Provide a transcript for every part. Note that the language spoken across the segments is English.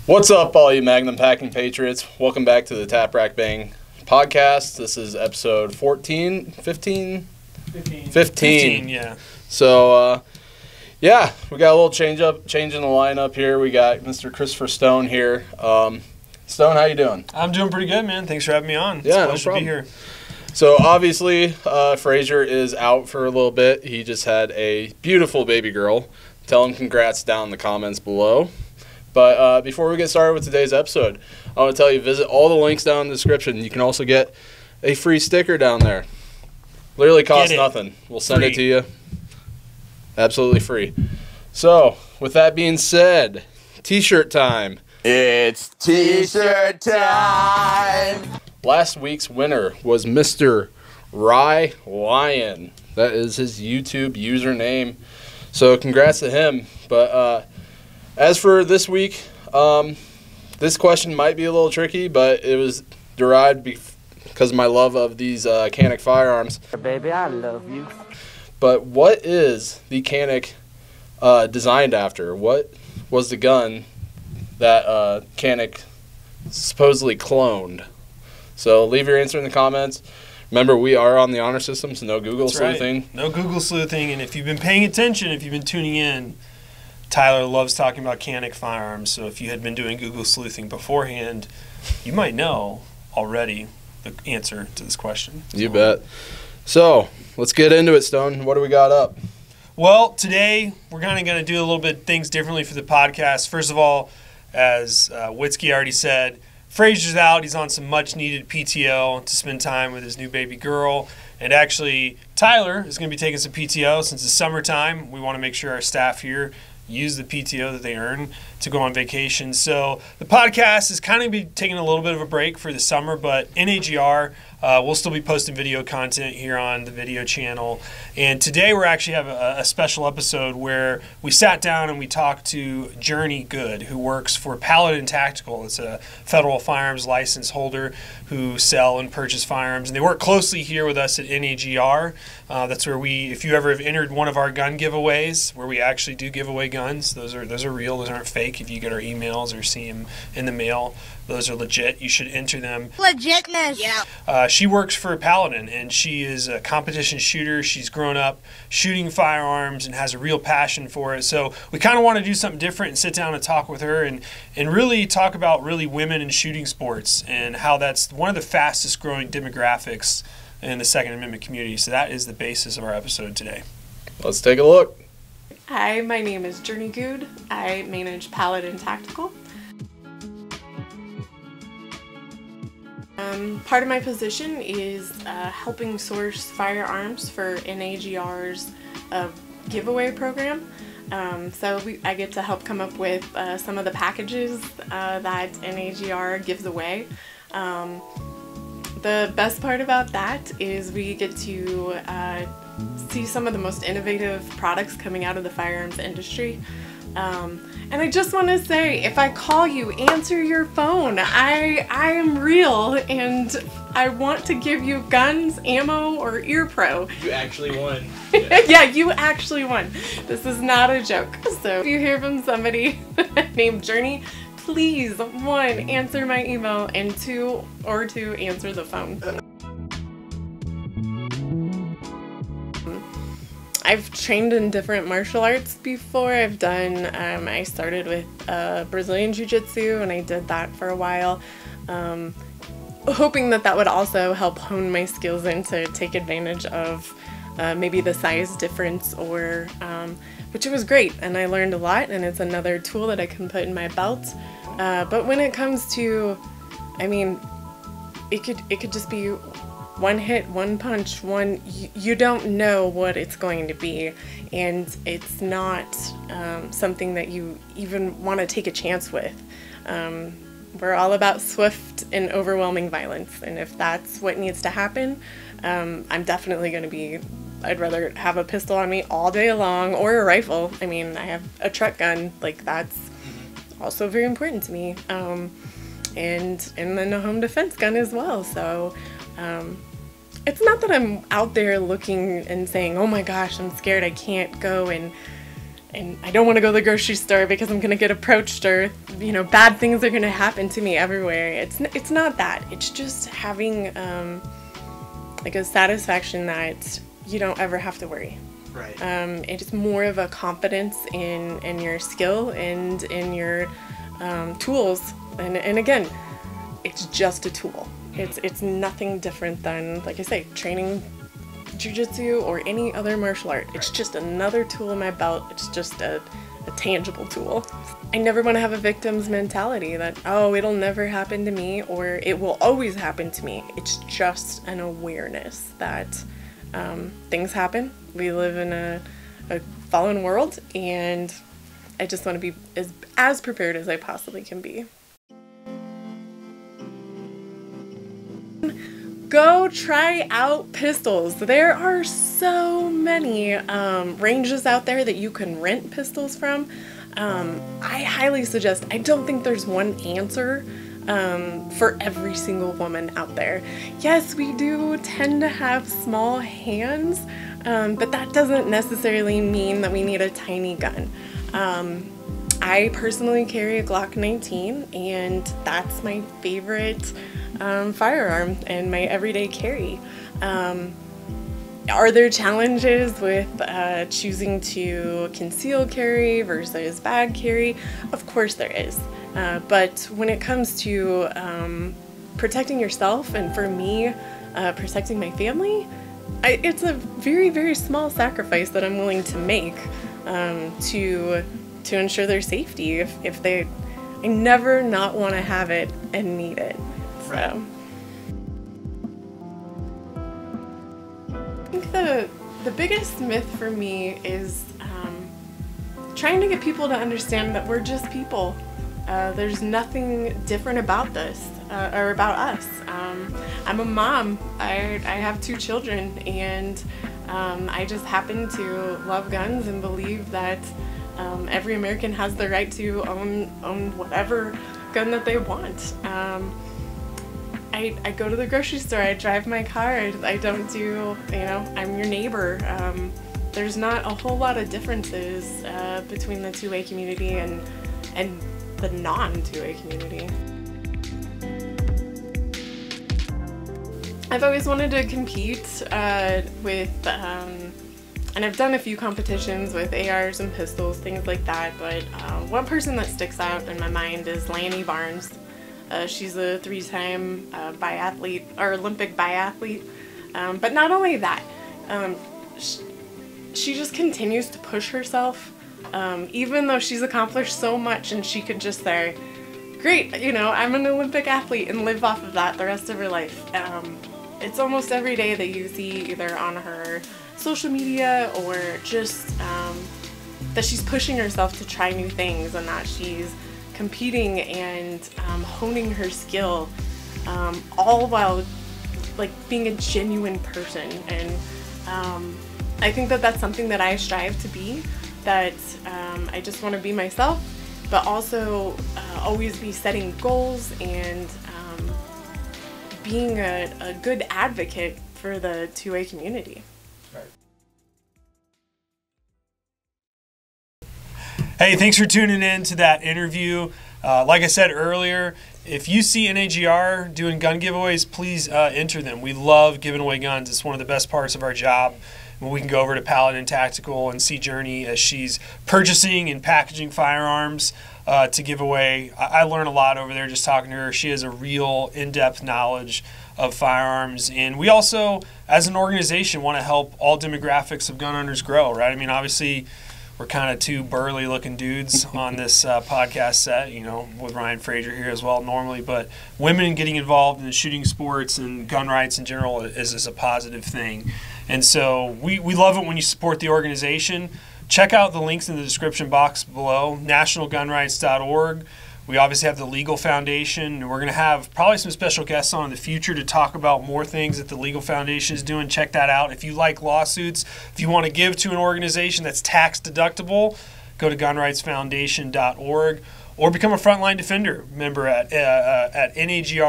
What's up, all you Magnum packing patriots? Welcome back to the Tap Rack Bang podcast. This is episode 15, yeah. So, yeah, we got a little change in the lineup here. We got Mr. Christopher Stone here. Stone, how you doing? I'm doing pretty good, man. Thanks for having me on. Yeah, it's a pleasure to be here. So, obviously, Frasor is out for a little bit. He just had a beautiful baby girl. Tell him congrats down in the comments below. But before we get started with today's episode, I want to tell you, visit all the links down in the description. You can also get a free sticker down there. Literally costs nothing. We'll send it to you. Absolutely free. So, with that being said, t-shirt time. It's t-shirt time. Last week's winner was Mr. Rye Lion. That is his YouTube username. So, congrats to him. But, as for this week, this question might be a little tricky, but it was derived because of my love of these Canik firearms. Baby, I love you. But what is the Canik designed after? What was the gun that Canik supposedly cloned? So leave your answer in the comments. Remember, we are on the honor system, so no Google sleuthing. Right. No Google sleuthing, and if you've been paying attention, if you've been tuning in, Tyler loves talking about Canik firearms, so if you had been doing Google sleuthing beforehand, you might know already the answer to this question. You bet. So, let's get into it, Stone. What do we got up? Well, today we're kind of going to do a little bit things differently for the podcast. First of all, as Witzke already said, Frasor's out. He's on some much-needed PTO to spend time with his new baby girl. And actually, Tyler is going to be taking some PTO since it's summertime. We want to make sure our staff here use the PTO that they earn to go on vacation. So the podcast is kind of be taking a little bit of a break for the summer, but NAGR, we'll still be posting video content here on the video channel. And today we're actually have a special episode where we sat down and we talked to Goode, who works for Paladin Tactical. It's a federal firearms license holder who sell and purchase firearms. And they work closely here with us at NAGR. That's where if you ever have entered one of our gun giveaways, where we actually do give away guns, those are real, those aren't fake. If you get our emails or see them in the mail, those are legit. You should enter them. Legitness. Yeah. She works for Paladin, and she is a competition shooter. She's grown up shooting firearms and has a real passion for it. So we kind of want to do something different and sit down and talk with her and really talk about women in shooting sports and how that's one of the fastest growing demographics in the Second Amendment community. So that is the basis of our episode today. Let's take a look. Hi, my name is Goode. I manage Paladin Tactical. Part of my position is helping source firearms for NAGR's giveaway program. I get to help come up with some of the packages that NAGR gives away. The best part about that is we get to see some of the most innovative products coming out of the firearms industry. And I just want to say, if I call you, answer your phone. I am real, and I want to give you guns, ammo, or ear pro. You actually won. Yeah, you actually won. This is not a joke. So if you hear from somebody named Journey, please, 1, answer my email, and 2, answer the phone. I've trained in different martial arts before. I started with Brazilian Jiu-Jitsu, and I did that for a while, hoping that would also help hone my skills in to take advantage of maybe the size difference, which it was great, and I learned a lot, and it's another tool that I can put in my belt. But when it comes to, it could just be one hit, one punch, you don't know what it's going to be, and it's not something that you even want to take a chance with. We're all about swift and overwhelming violence, and if that's what needs to happen, I'm definitely going to be, I'd rather have a pistol on me all day long, or a rifle. I have a truck gun, that's also very important to me, and then a home defense gun as well. So it's not that I'm out there looking and saying, oh my gosh, I'm scared, I can't go and and I don't want to go to the grocery store because I'm going to get approached, or, you know, bad things are going to happen to me everywhere. It's not that. It's just having like a satisfaction that you don't ever have to worry. Right. It's more of a confidence in your skill and in your tools. And again, it's just a tool. It's nothing different than, like I say, training jiu-jitsu or any other martial art. It's just another tool in my belt. It's just a tangible tool. I never want to have a victim's mentality that, oh, it'll never happen to me, or it will always happen to me. It's just an awareness that things happen. We live in a fallen world, and I just want to be as prepared as I possibly can be. Go try out pistols. There are so many ranges out there that you can rent pistols from. I highly suggest, I don't think there's one answer for every single woman out there. Yes, we do tend to have small hands, but that doesn't necessarily mean that we need a tiny gun. I personally carry a Glock 19, and that's my favorite firearm and my everyday carry. Are there challenges with choosing to conceal carry versus bag carry? Of course there is. But when it comes to protecting yourself, and for me, protecting my family, it's a very, very small sacrifice that I'm willing to make to ensure their safety. I never not want to have it and need it. So I think the biggest myth for me is trying to get people to understand that we're just people. There's nothing different about this or about us. I'm a mom. I have 2 children, and I just happen to love guns and believe that every American has the right to own whatever gun that they want. I go to the grocery store, I drive my car, I don't do, I'm your neighbor. There's not a whole lot of differences between the 2A community and the non-2A community. I've always wanted to compete with, and I've done a few competitions with ARs and pistols, things like that, but one person that sticks out in my mind is Lanny Barnes. She's a 3-time biathlete, or Olympic biathlete. But not only that, she just continues to push herself, even though she's accomplished so much, and she could just say, great, I'm an Olympic athlete, and live off of that the rest of her life. It's almost every day that you see either on her social media or just that she's pushing herself to try new things, and that she's competing and honing her skill, all while being a genuine person. And I think that that's something that I strive to be, that I just want to be myself, but also always be setting goals and being a good advocate for the 2A community. Hey, thanks for tuning in to that interview. Like I said earlier, if you see NAGR doing gun giveaways, please enter them. We love giving away guns. It's one of the best parts of our job. When we can go over to Paladin Tactical and see Journey as she's purchasing and packaging firearms to give away. I learn a lot over there just talking to her. She has a real in-depth knowledge of firearms. And we also, as an organization, want to help all demographics of gun owners grow, right? I mean, obviously, we're kind of 2 burly looking dudes on this podcast set, with Ryan Fraser here as well normally, but women getting involved in the shooting sports and gun rights in general is a positive thing. And so we love it when you support the organization. Check out the links in the description box below, nationalgunrights.org. We obviously have the Legal Foundation, and we're going to have probably some special guests on in the future to talk about more things that the Legal Foundation is doing. Check that out. If you like lawsuits, if you want to give to an organization that's tax deductible, go to gunrightsfoundation.org. or become a Frontline Defender member at nagrfld.org.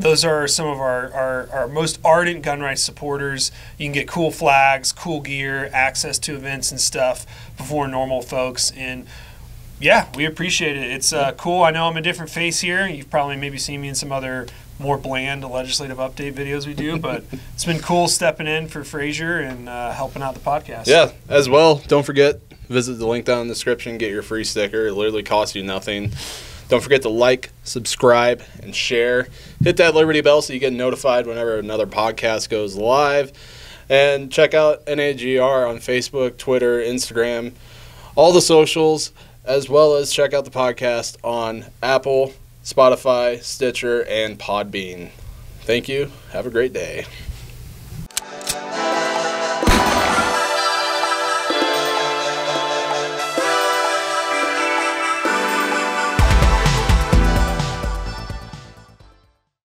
Those are some of our most ardent gun rights supporters. You can get cool flags, cool gear, access to events and stuff before normal folks. And yeah, we appreciate it. It's cool. I know I'm a different face here. You've probably maybe seen me in some other more bland legislative update videos we do, but it's been cool stepping in for Frasor and helping out the podcast. Yeah, as well, don't forget, visit the link down in the description, get your free sticker. It literally costs you nothing. Don't forget to like, subscribe, and share. Hit that Liberty bell so you get notified whenever another podcast goes live. And check out NAGR on Facebook, Twitter, Instagram, all the socials, as well as check out the podcast on Apple, Spotify, Stitcher, and Podbean. Thank you. Have a great day.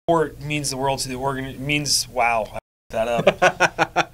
Sport means the world to the organ. It means wow. I that up.